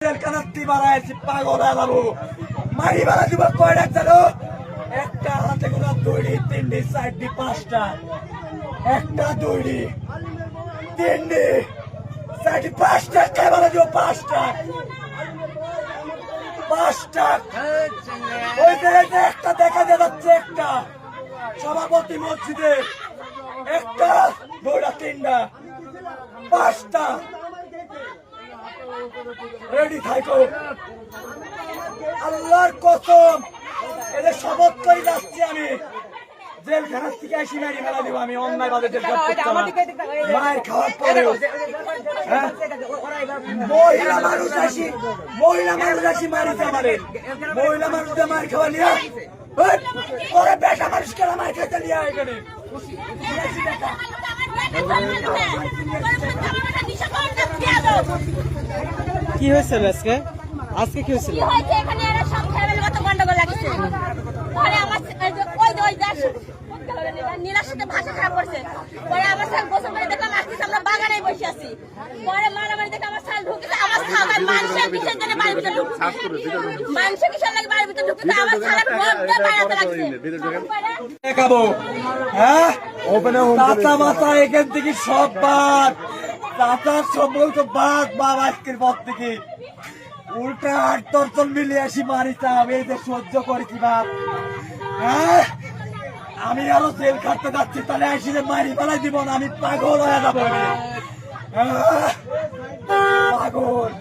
পাগল হয়ে যাবো মারি বেলা দিব কয়টা জানো একটা হাতে গোনা দড়ি তিনটি চারটি পাঁচটা একটা দড়ি তিনটি চারটি পাঁচটা খেয়ে দিব পাঁচটা পাঁচটা ওই যে একটা দেখা যাচ্ছে একটা সভাপতি মসজিদের একটা দৌড়া তিনটা পাঁচটা রেডি থাকো আল্লাহর কসম এদের শপথ করে যাচ্ছি আমি জেলখানা থেকে আসি মারি মেলা দিব আমি অন্যায় ভাবে মায়ের খাওয়ার পরেও মহিলা মানুষ আসি মারিতে আমাদের মহিলা মানুষদের মার খাওয়া নিয়ে পরে বেটা মানুষ কেন মার খাইতে নিয়ে এখানে কি হয়েছিল আজকে আজকে কি হয়েছিল এখানে এরা সব ফ্যামিলির মতো গন্ডগোল লাগছে পরে আমার ওই নীলার সাথে ভাষা খারাপ করছে পরে আমার সাল গোসল করে দেখলাম আসতেছে আমরা বাগানে বসে আছি পরে মারামারি দেখে আমার সাল ঢুকেছে আমার সাল মানুষের কিসের জন্য বাড়ির ভিতরে ঢুকছে মানুষের কিসের লাগে বাড়ির ভিতরে ঢুকছে আমার সাল ভোট বাইরে লাগছে দেখাবো হ্যাঁ চাচা মাথা এখান থেকে সব বাদ চাচার সম্বল তো বাদ বাবা আজকের পর থেকে উল্টা 8-10 মিলিয়ে আসি মারিতাম এই যে সহ্য করে কি বাপ হ্যাঁ আমি আরো জেল খাটতে যাচ্ছি তাহলে আসি যে মারি ফেলাই দিব না আমি পাগল হয়ে যাবো পাগল